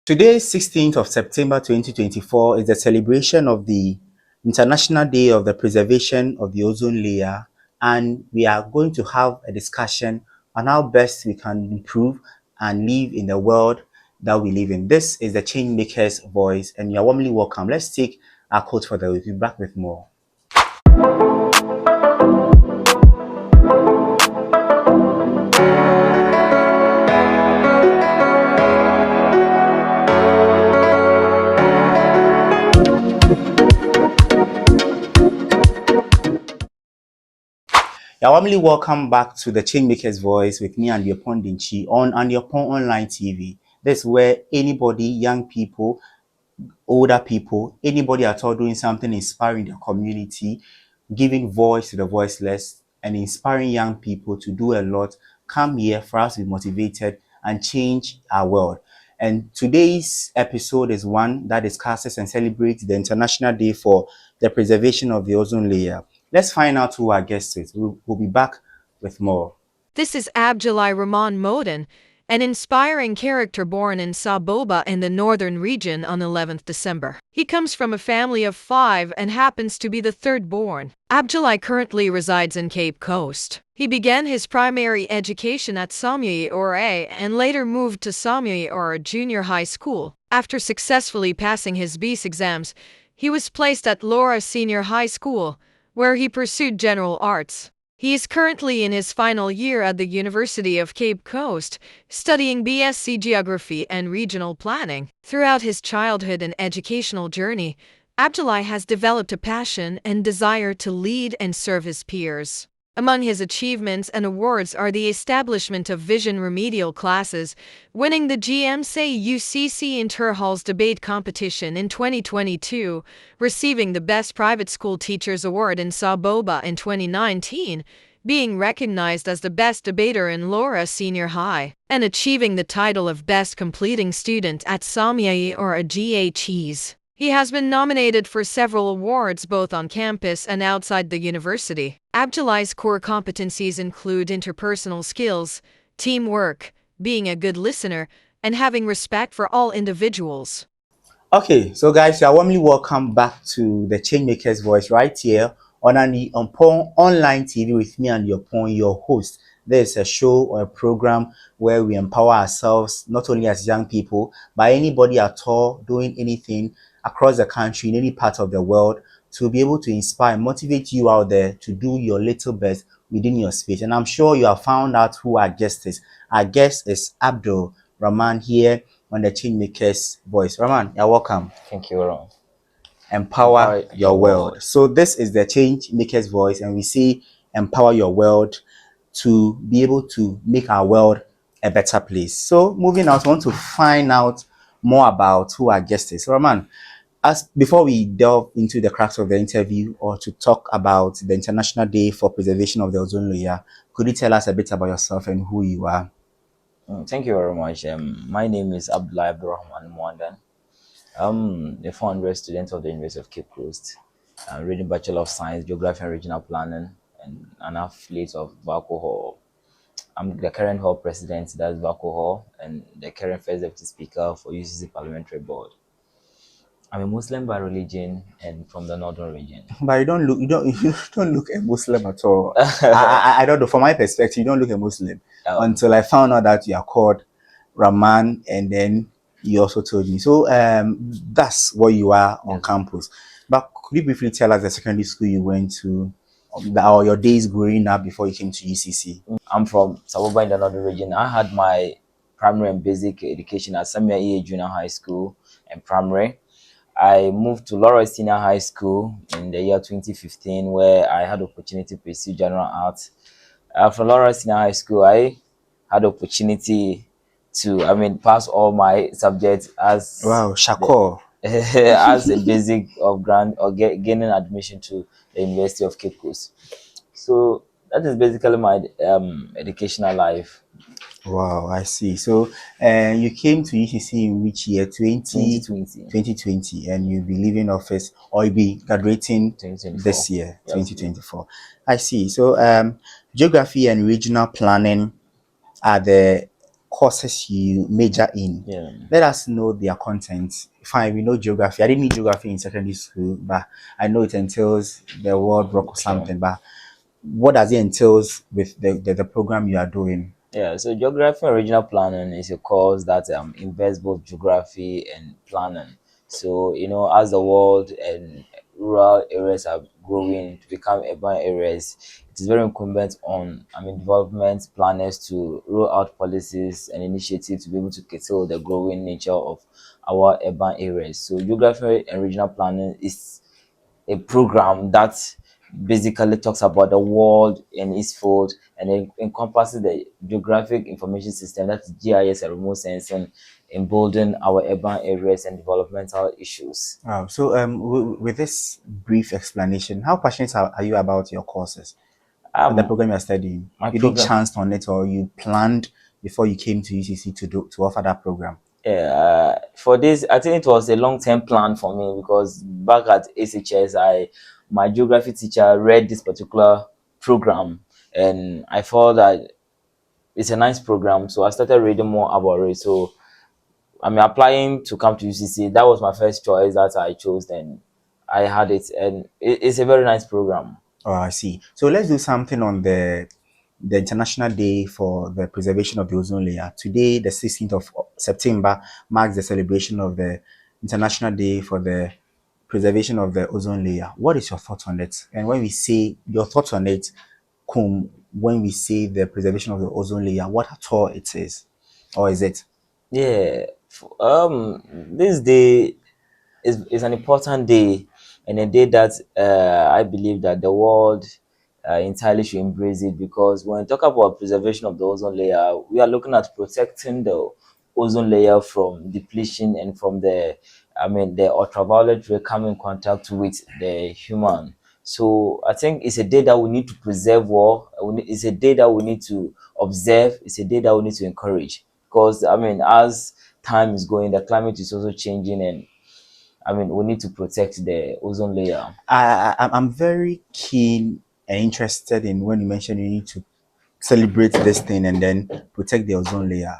Today, 16th of September 2024, is the celebration of the International Day of the Preservation of the Ozone Layer, and we are going to have a discussion on how best we can improve and live in the world that we live in. This is the Changemaker's voice, and you are warmly welcome. Let's take our quote for the week. We'll be back with more. You're warmly welcome back to the Changemaker's Voice with me and Yopon Dinchi on and Yopon Online TV. This is where anybody, young people, older people, anybody at all doing something inspiring their community, giving voice to the voiceless, and inspiring young people to do a lot, come here for us to be motivated and change our world. And today's episode is one that discusses and celebrates the International Day for the Preservation of the Ozone Layer. Let's find out who our guest is. We'll be back with more. This is Abdullahi Rahman Modin, an inspiring character born in Saboba in the northern region on 11th December. He comes from a family of 5 and happens to be the third born. Abdullahi currently resides in Cape Coast. He began his primary education at Samui Ora and later moved to Samui Ora Junior High School. After successfully passing his BS exams, he was placed at Laura Senior High School, where he pursued general arts. He is currently in his final year at the University of Cape Coast, studying BSc Geography and Regional Planning. Throughout his childhood and educational journey, Abdullahi has developed a passion and desire to lead and serve his peers. Among his achievements and awards are the establishment of vision remedial classes, winning the GMC UCC Interhalls debate competition in 2022, receiving the Best Private School Teachers Award in Saboba in 2019, being recognized as the best debater in Laura Senior High, and achieving the title of Best Completing Student at Samui or a GHEs. He has been nominated for several awards both on campus and outside the university. Abdullahi's core competencies include interpersonal skills, teamwork, being a good listener, and having respect for all individuals. Okay, so guys, you are warmly welcome back to the Changemaker's Voice right here on Pon Online TV with me and your host. There's a show or a program where we empower ourselves, not only as young people, but anybody at all doing anything across the country, in any part of the world, to be able to inspire and motivate you out there to do your little best within your space. And I'm sure you have found out who our guest is. Our guest is Abdul Rahman here on the Changemaker's Voice. Rahman, you're welcome. Thank you, Ron. Empower your world. So this is the Changemaker's Voice, and we say empower your world to be able to make our world a better place. So moving on, I want to find out more about who our guest is. Rahman, before we delve into the crux of the interview or to talk about the International Day for Preservation of the Ozone Layer, could you tell us a bit about yourself and who you are? Thank you very much. My name is Abdullahi Rahman Mwandan. I'm a 400 student of the University of Cape Coast. I'm reading Bachelor of Science, Geography and Regional Planning, and an affiliate of VACO Hall. I'm the current hall president, that's VACO Hall, and the current first deputy speaker for UCC Parliamentary Board. I'm a Muslim by religion and from the northern region. But you don't look a Muslim at all. I don't know. From my perspective, you don't look a Muslim until I found out that you are called Rahman, and then you also told me. So that's what you are on campus. But could you briefly tell us the secondary school you went to, or your days growing up before you came to UCC? I'm from Saboba in the northern region. I had my primary and basic education at Samia EA Junior High School and primary. I moved to Laura Senior High School in the year 2015, where I had the opportunity to pursue general arts. From Laura Senior High School, I had the opportunity to, pass all my subjects as Shako. As a basic of grant or gaining admission to the University of Cape Coast. So that is basically my educational life. Wow, I see. So you came to UCC in which year? 2020, and you'll be leaving office, or you'll be graduating this year, Yes, 2024. I see. So geography and regional planning are the courses you major in. Yeah. Let us know their content. Fine, we know geography. I didn't need geography in secondary school, but I know it entails the world rock or Sure. something. But what does it entails with the program you are doing? Yeah, so geography and regional planning is a course that invests both geography and planning. So, as the world and rural areas are growing to become urban areas, it is very incumbent on, development planners to roll out policies and initiatives to be able to curtail the growing nature of our urban areas. So, geography and regional planning is a program that basically talks about the world and its fold, and it encompasses the geographic information system, that's GIS and remote sensing, embolden our urban areas and developmental issues. Wow. So, with this brief explanation, how passionate are you about your courses and the Um, program you're studying? my You did program, chance on it, or you planned before you came to UCC to offer that program? for this, I think it was a long-term plan for me because back at ACHS, my geography teacher read this particular program, and I thought that it's a nice program, so I started reading more about it. So applying to come to UCC. That was my first choice that I chose. Then I had it, and it's a very nice program. Oh, I see. So let's do something on the International Day for the Preservation of the Ozone Layer. Today, the 16th of September, marks the celebration of the International Day for the Preservation of the Ozone Layer. What is your thoughts on it? And when we say your thoughts on it, when we say the preservation of the ozone layer, what at all it is, or is it? Yeah. This day is an important day, and a day that I believe that the world entirely should embrace it, because when we talk about preservation of the ozone layer, we are looking at protecting the ozone layer from depletion and from the ultraviolet ray coming in contact with the human. So I think it's a day that we need to preserve well. It's a day that we need to observe. It's a day that we need to encourage, because as time is going, the climate is also changing, and we need to protect the ozone layer. I'm very keen and interested in when you mentioned you need to celebrate this thing and then protect the ozone layer.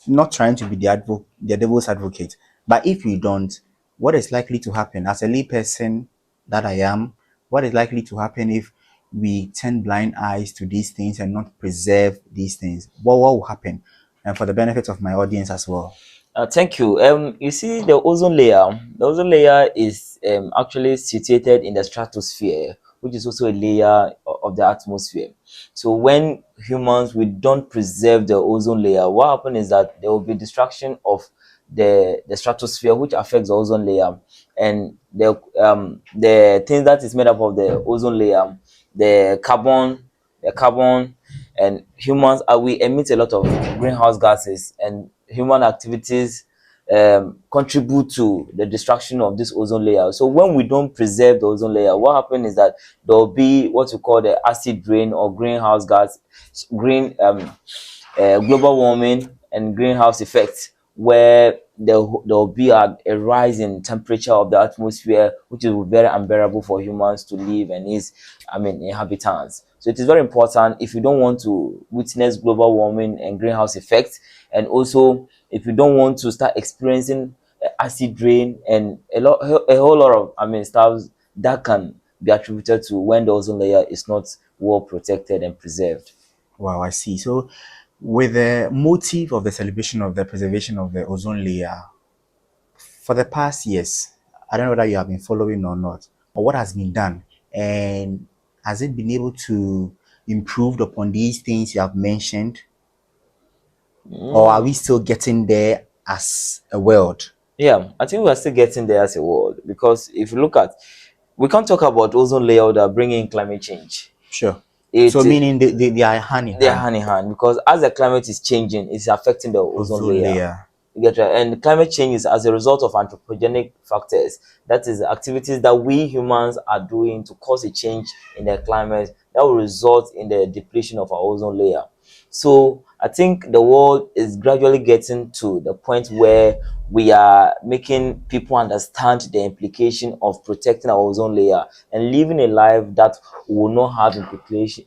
Not trying to be the devil's advocate, but if you don't, what is likely to happen as a layperson that I am? What is likely to happen if we turn blind eyes to these things and not preserve these things? What will happen? And for the benefit of my audience as well. Thank you. You see, the ozone layer. The ozone layer is actually situated in the stratosphere, which is also a layer of the atmosphere. So when humans we don't preserve the ozone layer, what happens is that there will be destruction of the stratosphere, which affects the ozone layer, and the thing that is made up of the ozone layer, the carbon, the carbon, and humans are we emit a lot of greenhouse gases, and human activities contribute to the destruction of this ozone layer. So when we don't preserve the ozone layer, what happens is that there will be what we call the acid rain or greenhouse gas, green global warming and greenhouse effect, where there will be a rise in temperature of the atmosphere, which is very unbearable for humans to live and its inhabitants. So it is very important if you don't want to witness global warming and greenhouse effects, and also if you don't want to start experiencing acid rain and a whole lot of stuff that can be attributed to when the ozone layer is not well protected and preserved. Wow, I see. So, with the motive of the celebration of the preservation of the ozone layer, for the past years, I don't know whether you have been following or not, or what has been done, and has it been able to improve upon these things you have mentioned, or are Mm, we still getting there as a world? yeah, I think we are still getting there as a world, because if you look at, we can't talk about ozone layer without bringing climate change. Sure. It So, meaning they are hand in They are hand. hand in hand, because as the climate is changing, it's affecting the ozone Ozone layer. layer. You get right? And climate change is as a result of anthropogenic factors. That is activities that we humans are doing to cause a change in the climate that will result in the depletion of our ozone layer. So I think the world is gradually getting to the point where we are making people understand the implication of protecting our ozone layer and living a life that will not have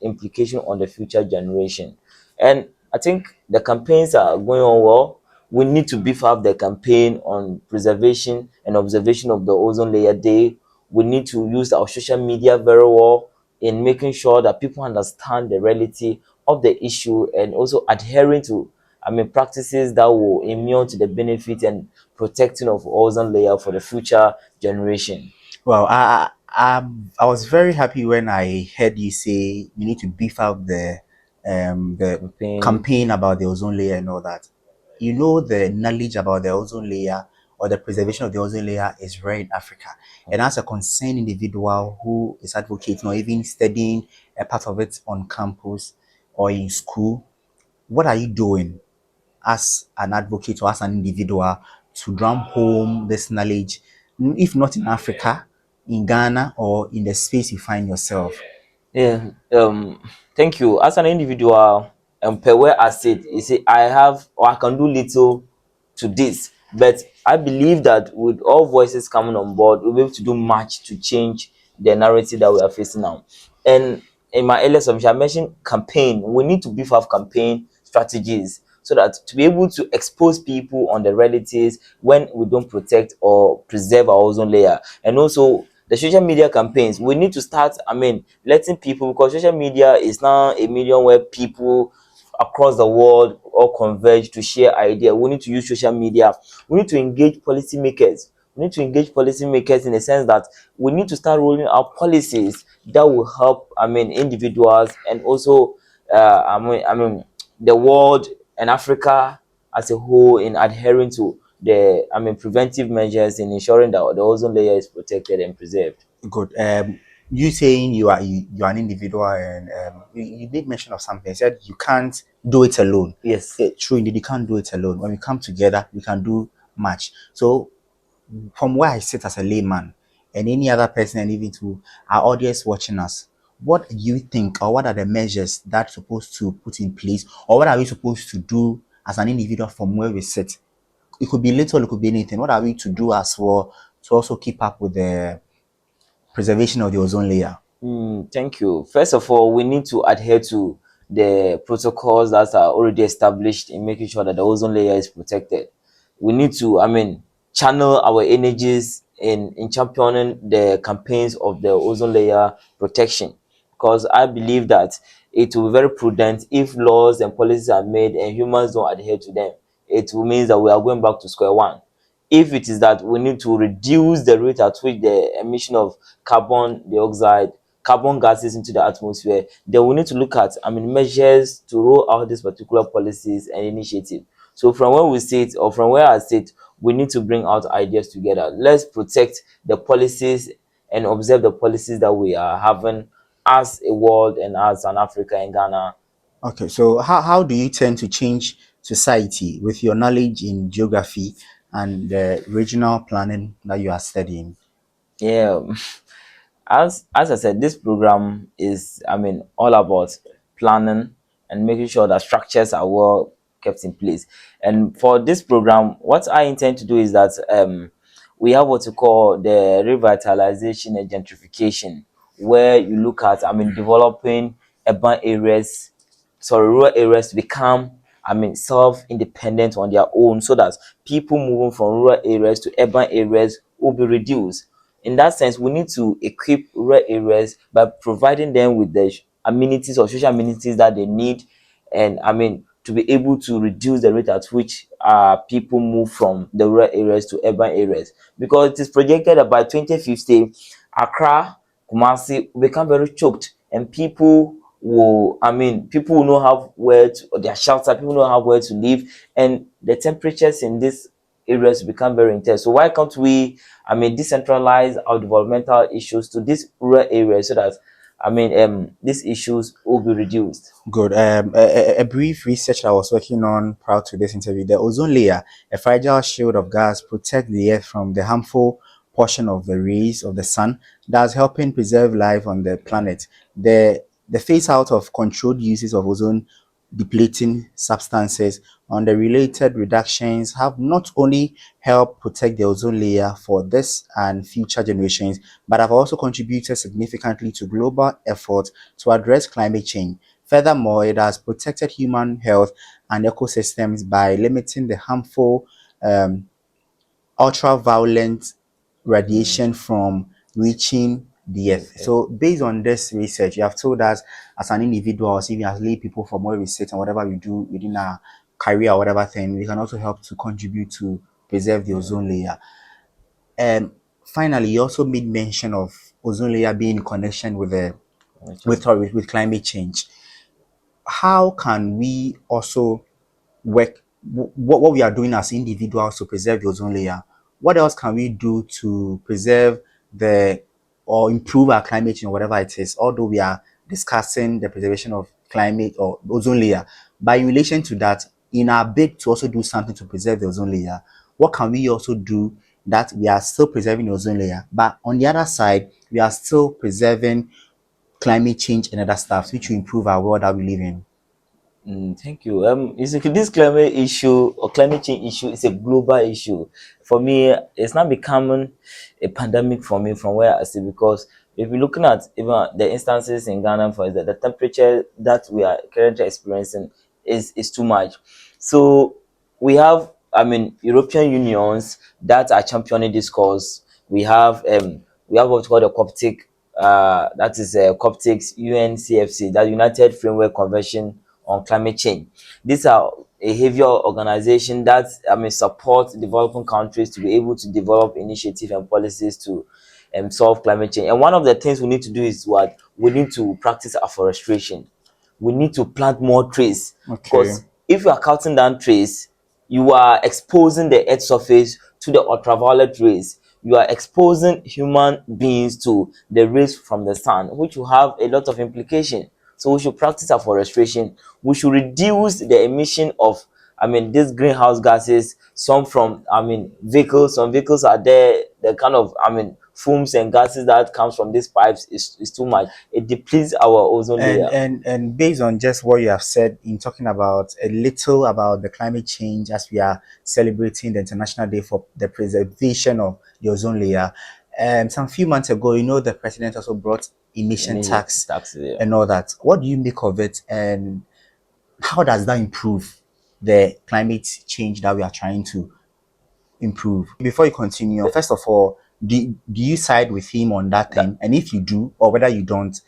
implication on the future generation. And I think the campaigns are going on well. We need to beef up the campaign on preservation and observation of the ozone layer day. We need to use our social media very well in making sure that people understand the reality of the issue, and also adhering to, practices that will immune to the benefit and protecting of ozone layer for the future generation. Well, I was very happy when I heard you say we need to beef up the Campaign. campaign about the ozone layer and all that. You know, the knowledge about the ozone layer or the preservation of the ozone layer is rare in Africa. And as a concerned individual who is advocating or even studying a part of it on campus or in school, what are you doing as an advocate or as an individual to drum home this knowledge, if not in Africa, in Ghana, or in the space you find yourself? Yeah, thank you. As an individual, per where I said, you see, I have or I can do little to this, but I believe that with all voices coming on board, we'll be able to do much to change the narrative that we are facing now. And in my earlier submission, I mentioned campaign. We need to beef up campaign strategies so that to be able to expose people on the realities when we don't protect or preserve our ozone layer. And also the social media campaigns, we need to start, letting people, because social media is now a medium where people across the world all converge to share idea. We need to use social media. We need to engage policymakers. We need to engage policymakers in the sense that we need to start rolling out policies that will help, individuals, and also, the world and Africa as a whole in adhering to the, preventive measures in ensuring that the ozone layer is protected and preserved. Good. You saying you are an individual, and you did mention of something. You said you can't do it alone. Yes. True, indeed, you can't do it alone. When we come together, we can do much. So, from where I sit as a layman, and any other person, and even to our audience watching us, what do you think, or what are the measures that supposed to put in place, or what are we supposed to do as an individual from where we sit? It could be little, it could be anything. What are we to do as well to also keep up with the preservation of the ozone layer? Thank you. First of all, we need to adhere to the protocols that are already established in making sure that the ozone layer is protected. We need to, channel our energies in championing the campaigns of the ozone layer protection, because I believe that it will be very prudent if laws and policies are made and humans don't adhere to them. It will mean that we are going back to square one. If it is that we need to reduce the rate at which the emission of carbon dioxide, carbon gases into the atmosphere, then we need to look at, measures to roll out these particular policies and initiatives. So from where we sit, or from where I sit, we need to bring out ideas together. Let's protect the policies and observe the policies that we are having as a world and as an Africa and Ghana. Okay, so how do you tend to change society with your knowledge in geography and the regional planning that you are studying? Yeah, as I said, this program is, all about planning and making sure that structures are well kept in place. And for this program, what I intend to do is that, we have what you call the revitalization and gentrification, where you look at, developing urban areas, sorry, rural areas to become, self-independent on their own, so that people moving from rural areas to urban areas will be reduced. In that sense, we need to equip rural areas by providing them with the amenities or social amenities that they need, and to be able to reduce the rate at which people move from the rural areas to urban areas, because it is projected that by 2050 Accra, Kumasi will become very choked, and people will not have where to, or their shelter, people will not have where to live, and the temperatures in these areas become very intense. So why can't we, decentralize our developmental issues to these rural areas, so that, these issues will be reduced? Good. A brief research I was working on prior to this interview, the ozone layer, a fragile shield of gas, protect the earth from the harmful portion of the rays of the sun, thus helping preserve life on the planet. The phase out of controlled uses of ozone depleting substances on the related reductions have not only helped protect the ozone layer for this and future generations, but have also contributed significantly to global efforts to address climate change. Furthermore, it has protected human health and ecosystems by limiting the harmful um, ultraviolet Mm, radiation from reaching the yes, earth. yes. So, based on this research, you have told us as an individual, or even as lay people, from what we research and whatever we do within our career or whatever thing, we can also help to contribute to preserve the Yeah. ozone layer. And finally, you also made mention of ozone layer being in connection with the Actually. with climate change. How can we also work what we are doing as individuals to preserve the ozone layer? What else can we do to preserve the or improve our climate change, whatever it is, although we are discussing the preservation of climate or ozone layer? But in relation to that, in our bid to also do something to preserve the ozone layer, what can we also do that we are still preserving the ozone layer, but on the other side, we are still preserving climate change and other stuff, which will improve our world that we live in? Thank you. You see, this climate issue or climate change issue is a global issue. For me, it's not becoming a pandemic for me from where I see, because if you're looking at even the instances in Ghana, for example, the temperature that we are currently experiencing is too much. So we have, I mean, European unions that are championing this cause. We have what's called a Coptic, that is Coptics UNCFC, that United Framework Convention on Climate Change. These are a heavier organization that, I mean, support developing countries to be able to develop initiatives and policies to solve climate change. And one of the things we need to do is what we need to practice afforestation. We need to plant more trees, Okay. because if you are cutting down trees, you are exposing the earth surface to the ultraviolet rays. You are exposing human beings to the rays from the sun, which will have a lot of implication. So we should practice afforestation. We should reduce the emission of, I mean, these greenhouse gases. Some from, I mean, vehicles. Some vehicles are there. The kind of, I mean, fumes and gases that comes from these pipes is too much. It depletes our ozone And layer. based on just what you have said in talking about a little about the climate change as we are celebrating the International Day for the Preservation of the Ozone Layer, some few months ago, the president also brought emission Any tax taxes there. and all that. What do you make of it, and how does that improve the climate change that we are trying to improve? Before you continue, first of all, do you side with him on that thing? And if you do, or whether you don't,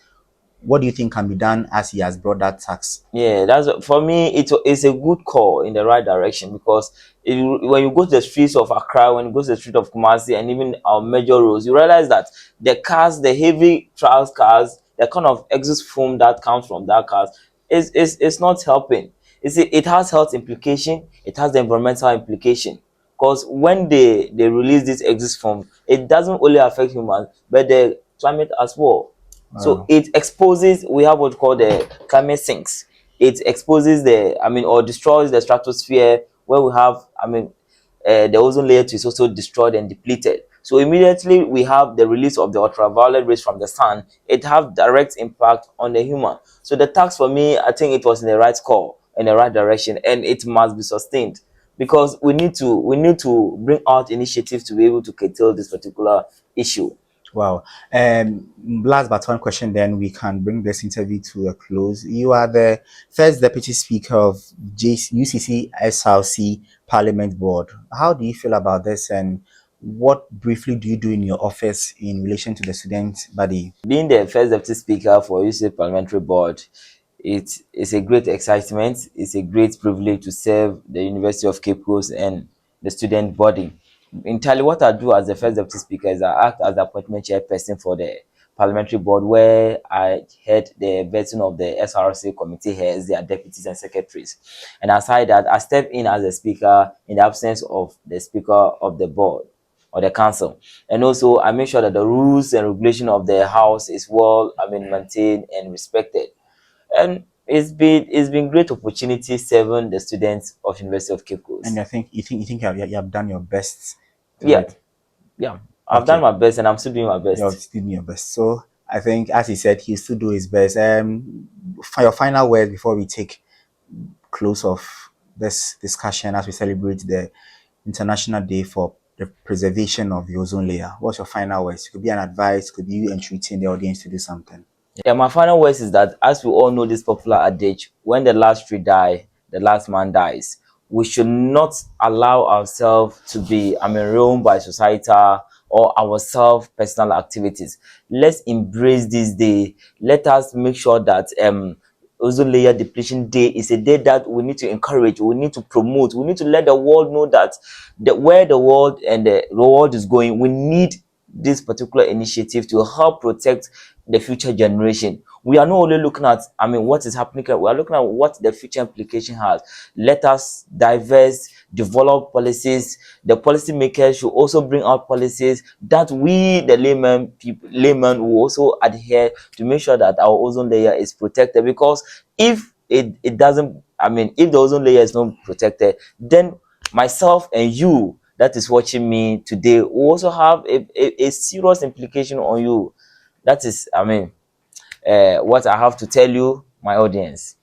what do you think can be done as he has brought that tax? Yeah, for me. It's a good call in the right direction, because when you go to the streets of Accra, when you go to the street of Kumasi, and even our major roads, you realize that the cars, the heavy trials cars, the kind of exhaust foam that comes from that cars is not helping. You see, it has health implication, it has the environmental implication, because when they release this exhaust foam, it doesn't only affect humans but the climate as well. So Wow. it exposes, we have what called the climate sinks. It exposes the, I mean, or destroys the stratosphere, where we have, I mean, the ozone layer is also destroyed and depleted. So immediately we have the release of the ultraviolet rays from the sun. It have direct impact on the human. So the tax, for me, I think it was in the right call, in the right direction, and it must be sustained, because we need to bring out initiatives to be able to curtail this particular issue. Wow. Last but one question, then we can bring this interview to a close. You are the first Deputy Speaker of UCC SRC Parliament Board. How do you feel about this, and what briefly do you do in your office in relation to the student body? Being the first deputy speaker for UC Parliamentary Board, it is a great excitement. It's a great privilege to serve the University of Cape Coast and the student body. Entirely, what I do as the first deputy speaker is I act as the appointment chairperson for the parliamentary board, where I head the vetting of the SRC committee heads, their deputies and secretaries. And aside that, I step in as a speaker in the absence of the speaker of the board or the council. And also I make sure that the rules and regulation of the house is well, I mean, maintained and respected. And it's been great opportunity serving the students of University of Cape And Coast. I think you think you have done your best to Yeah, it. yeah. I've done Okay. my best and I'm still doing my You're best. still doing your best. So I think, as he said, he'll still do his best. For your final word before we take close of this discussion as we celebrate the International Day for the Preservation of the Ozone Layer. What's your final words? It could be an advice, could be you entreating the audience to do something. Yeah, my final words is that, as we all know this popular adage, when the last tree die, the last man dies. We should not allow ourselves to be, roamed by societal or ourselves personal activities. Let's embrace this day. Let us make sure that ozone layer depletion day is a day that we need to encourage, we need to promote, we need to let the world know that where the world and the world is going, we need this particular initiative to help protect the future generation. We are not only looking at, what is happening, we are looking at what the future implication has. Let us diverse, develop policies. The policymakers should also bring out policies that we, the laymen, will also adhere to make sure that our ozone layer is protected. Because if it doesn't, if the ozone layer is not protected, then myself and you that is watching me today will also have a serious implication on you. That is, what I have to tell you, my audience.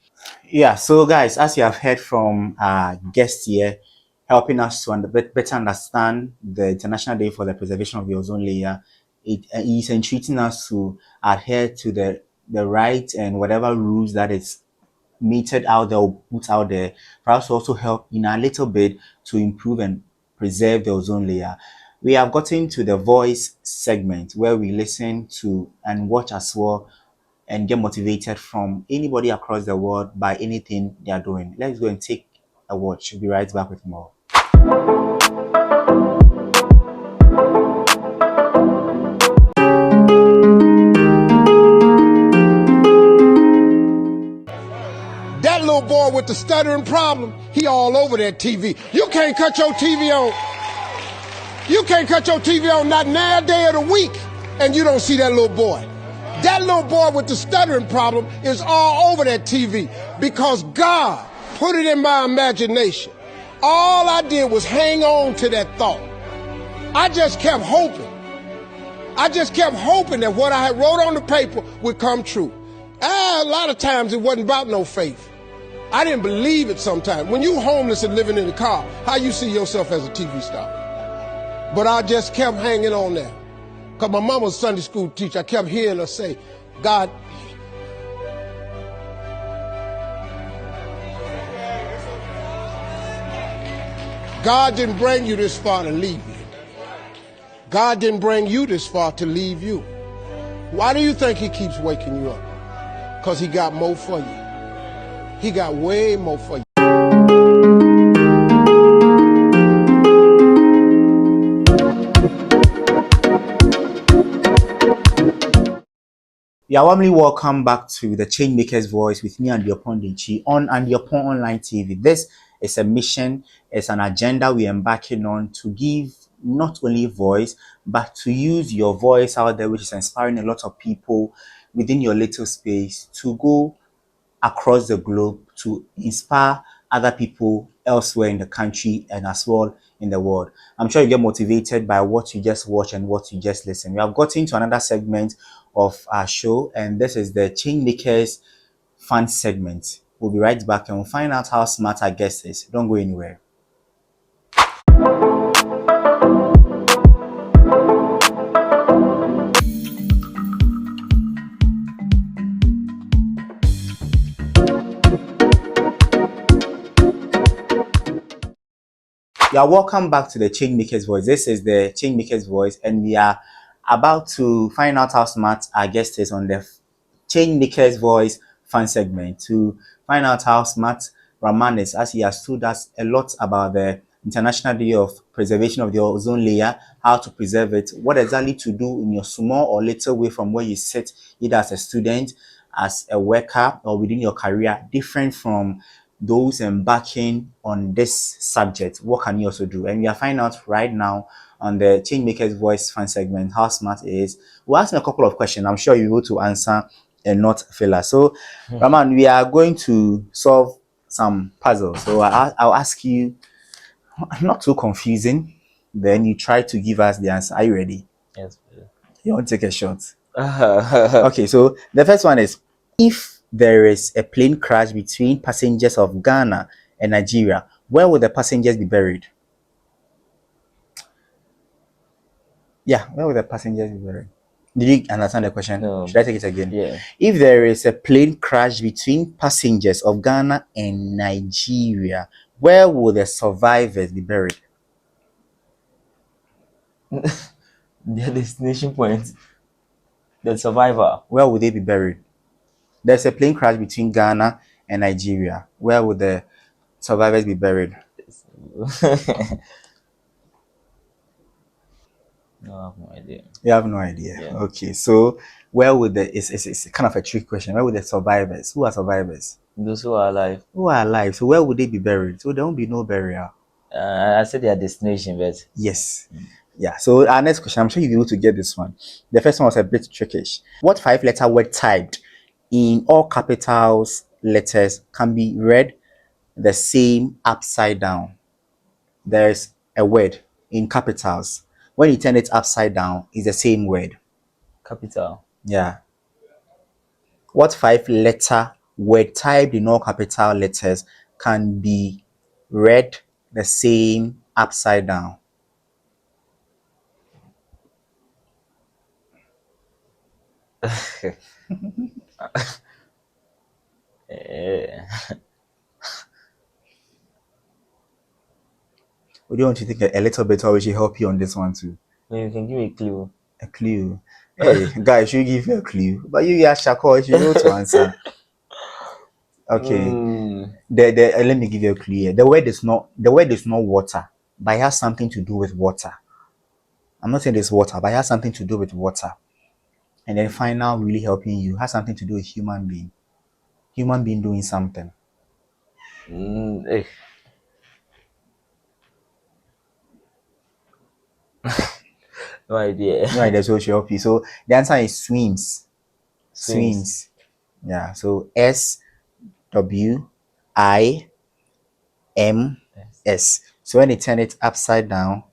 Yeah, so guys, as you have heard from our guest here, helping us to better understand the International Day for the Preservation of the Ozone Layer, it is entreating us to adhere to the right and whatever rules that is meted out there or put out there, perhaps also help in a little bit to improve and preserve the ozone layer. We have gotten to the voice segment where we listen to and watch as well and get motivated from anybody across the world by anything they are doing. Let's go and take a watch. We'll be right back with more. That little boy with the stuttering problem, he all over that TV. You can't cut your TV on. You can't cut your TV on not now day of the week, and you don't see that little boy. That little boy with the stuttering problem is all over that TV because God put it in my imagination. All I did was hang on to that thought. I just kept hoping. I just kept hoping that what I had wrote on the paper would come true. A lot of times it wasn't about no faith. I didn't believe it sometimes. When you homeless and living in the car, how you see yourself as a TV star? But I just kept hanging on there. Because my mama was a Sunday school teacher. I kept hearing her say, God didn't bring you this far to leave you. God didn't bring you this far to leave you. Why do you think he keeps waking you up? Because he got more for you. He got way more for you. You are warmly welcome back to the Changemaker's Voice with me and your Pondinchi on and your Pond Online TV. This is a mission, it's an agenda we are embarking on to give not only voice, but to use your voice out there, which is inspiring a lot of people within your little space to go across the globe to inspire other people elsewhere in the country and as well in the world. I'm sure you get motivated by what you just watch and what you just listen. We have gotten to another segment of our show, and this is the Change Makers Fun segment. We'll be right back and we'll find out how smart our guest is. Don't go anywhere. You are welcome back to the Changemaker's Voice. This is the Changemaker's Voice, and we are about to find out how smart our guest is on the Changemaker's Voice fun segment to find out how smart Rahman is, as he has told us a lot about the International Day of Preservation of the Ozone Layer, how to preserve it, what exactly to do in your small or little way from where you sit, either as a student, as a worker, or within your career, different from those embarking on this subject. What can you also do? And we are finding out right now on the Changemaker's Voice fan segment how smart it is. We'll ask him a couple of questions. I'm sure you'll be able to answer and not fail us. So, Raman, we are going to solve some puzzles. So I'll ask you, not too confusing. Then you try to give us the answer. Are you ready? Yes. You want to take a shot? Okay. Okay, so the first one is, if there is a plane crash between passengers of Ghana and Nigeria, where will the passengers be buried? Yeah, where will the passengers be buried? Did you understand the question? No. Should I take it again? Yeah. If there is a plane crash between passengers of Ghana and Nigeria, where will the survivors be buried? Their destination point. The survivor. Where will they be buried? There's a plane crash between Ghana and Nigeria. Where will the survivors be buried? No, I have no idea. You have no idea. Yeah. Okay, so where would the it's kind of a trick question. Where would the survivors? Who are survivors? Those who are alive. Who are alive? So where would they be buried? So there won't be no burial. I said their destination, but Yes. Yeah. So our next question, I'm sure you'll be able to get this one. The first one was a bit trickish. What five-letter word typed in all capitals letters can be read the same upside down? There's a word in capitals. When you turn it upside down, it's the same word. capital. Yeah. What five-letter word typed in all capital letters can be read the same upside down? Eh, Would you want to think a little bit, or we should help you on this one too? maybe you can give me a clue. A clue. Hey, guys, should give you a clue? But you ask Shako, you know to answer. Okay. Mm, Let me give you a clue here. The word is not water, but it has something to do with water. I'm not saying it's water, but it has something to do with water. And then final really helping you has something to do with human being. Human being doing something. eh. No idea. No idea, so she'll help you. So the answer is swims. Swings. Swims. Yeah. So SWIMS. So when you turn it upside down,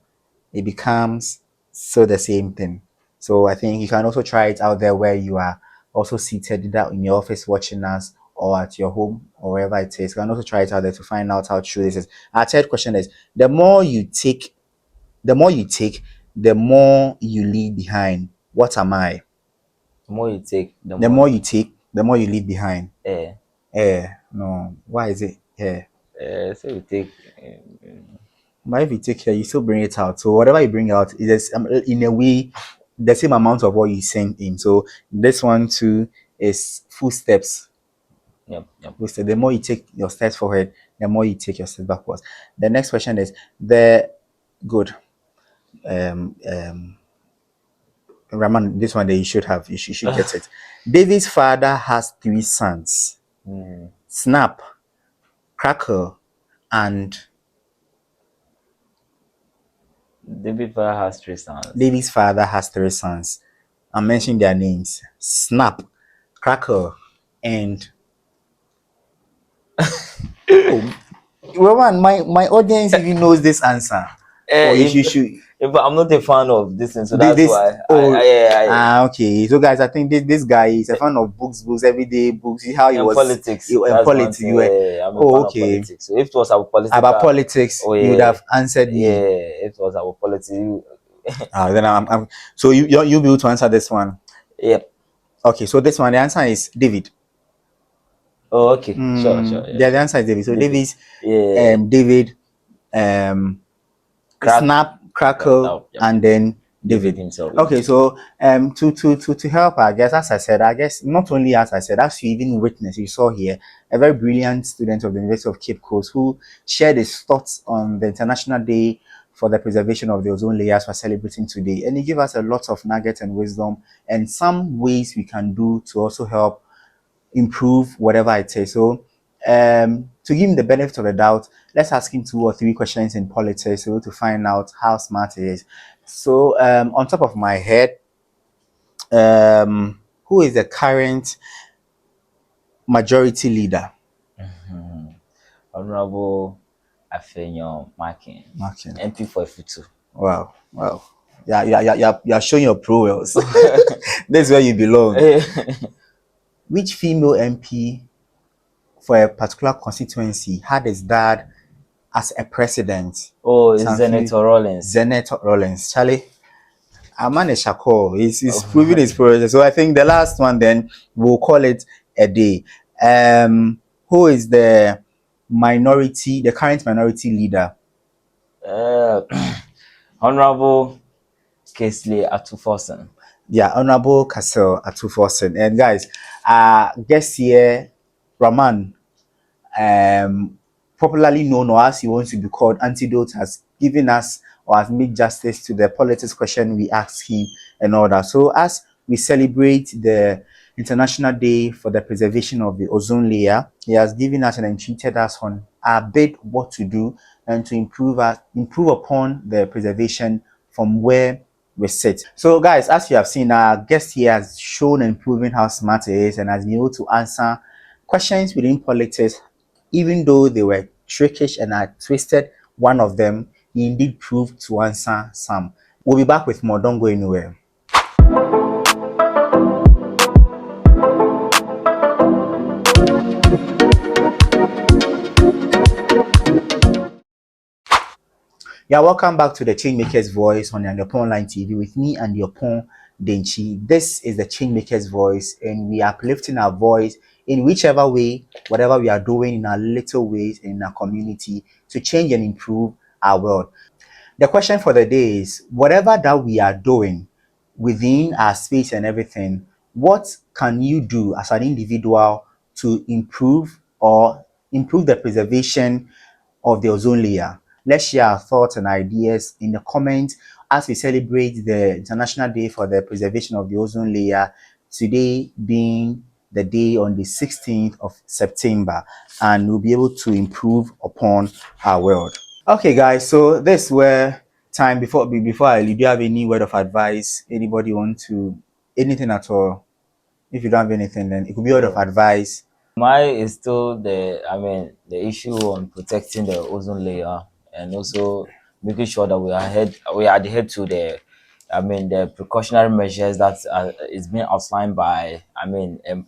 it becomes so the same thing. So I think you can also try it out there where you are also seated either in your office watching us or at your home or wherever it is. You can also try it out there to find out how true this is. Our third question is the more you leave behind. What am I? The more you take, the The more. more you take, the more you leave behind. Eh. No. Why is it air? So you take. But if you take care, you still bring it out. So whatever you bring out is in a way the same amount of what you send in. So this one too is footsteps. Yep. Yep. Footsteps. The more you take your steps forward, the more you take your steps backwards. The next question is the good. Raman, this one that you should have. You should get it. David's father has three sons: Snap, Crackle, and David Father has three sons. David's father has three sons. I'm mentioning their names: Snap, Crackle, and oh, Roman, my audience even knows this answer. Or you should But I'm not a fan of this thing, so this, that's why. okay. So guys, I think this guy is a fan of books, everyday books. See how he And was politics. in That's one politics. thing. You were I'm a fan of okay. politics. So if it was about politics, About politics, you would have answered me. Yeah, if it was about politics. Then I'm so you'll be able to answer this one. Yep. Okay, so this one, the answer is David. Oh, okay. Sure. Yeah, the answer is David. So David's Yeah. David, Snap, Crackle, Yep. and then David himself. Okay, so to help, I guess, as I said, I guess not only as I said, as you even witnessed, you saw here a very brilliant student of the University of Cape Coast who shared his thoughts on the International Day for the Preservation of the Ozone Layers we're celebrating today, and he gave us a lot of nuggets and wisdom and some ways we can do to also help improve whatever it is. So to give him the benefit of the doubt, let's ask him 2 or 3 questions in politics so to find out how smart he is. So on top of my head, who is the current majority leader? Honorable Afenyo Markin, MP for Ifutu. Wow. You're showing your prowess. That's where you belong. Which female MP for a particular constituency had his dad as a president? Oh, it's Senator Rollins. Senator Rollins. Charlie, Amane Shako is proving Oh, his progress. So I think the last one then we'll call it a day. Who is the current minority leader? uh, Honorable Kesley Atufosen. Yeah, Honorable Kassel Atufosen. And guys, guest here, Raman, popularly known or as he wants to be called, Antidote, has given us or has made justice to the politics question we asked him and all that. So as we celebrate the International Day for the Preservation of the Ozone Layer, he has given us and entreated us on our bit what to do and to improve upon the preservation from where we sit. So guys, as you have seen, our guest here has shown and proven how smart he is and has been able to answer questions within politics, even though they were trickish and I twisted one of them, he indeed proved to answer some. We'll be back with more. Don't go anywhere. Yeah, welcome back to the Changemaker's Voice on the Online TV with me and your Pon Denchi. This is the Changemaker's Voice, and we are uplifting our voice in whichever way, whatever we are doing in our little ways in our community to change and improve our world. The question for the day is whatever that we are doing within our space and everything, what can you do as an individual to improve the preservation of the ozone layer? Let's share our thoughts and ideas in the comments as we celebrate the International Day for the Preservation of the Ozone Layer, today being the day on the 16th of September, and we'll be able to improve upon our world. Okay, guys. So this where time before I leave. Do you have any word of advice? Anybody want to anything at all? If you don't have anything, then it could be word of Oh, advice. mine is still the issue on protecting the ozone layer, and also making sure that we adhere to the precautionary measures that is being outlined by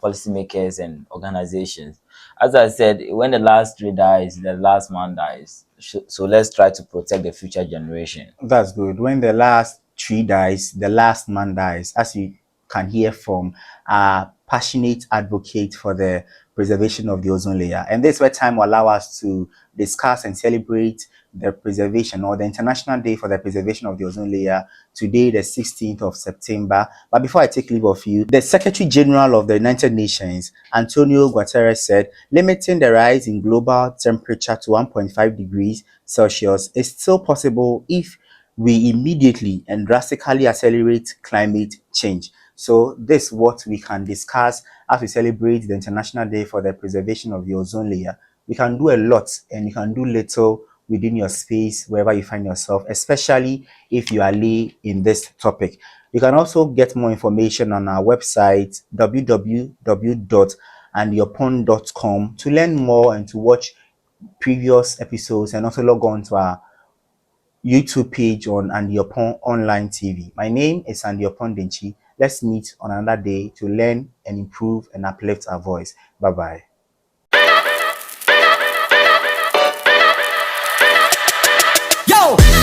policymakers and organizations. As I said, when the last tree dies, the last man dies. So let's try to protect the future generation. That's good. When the last tree dies, the last man dies. As you can hear from a passionate advocate for the preservation of the ozone layer. And this is where time will allow us to discuss and celebrate the preservation or the International Day for the Preservation of the Ozone Layer today, the 16th of September. But before I take leave of you, the Secretary General of the United Nations, Antonio Guterres, said limiting the rise in global temperature to 1.5 degrees Celsius is still possible if we immediately and drastically accelerate climate change. So this is what we can discuss as we celebrate the International Day for the Preservation of the Ozone Layer. We can do a lot and you can do little within your space wherever you find yourself, especially if you are lay in this topic. You can also get more information on our website www.andyourpond.com to learn more and to watch previous episodes, and also log on to our YouTube page on Andy Upon Online TV. My name is Andy Upon Denchi. Let's meet on another day to learn and improve and uplift our voice. Bye bye. Yo!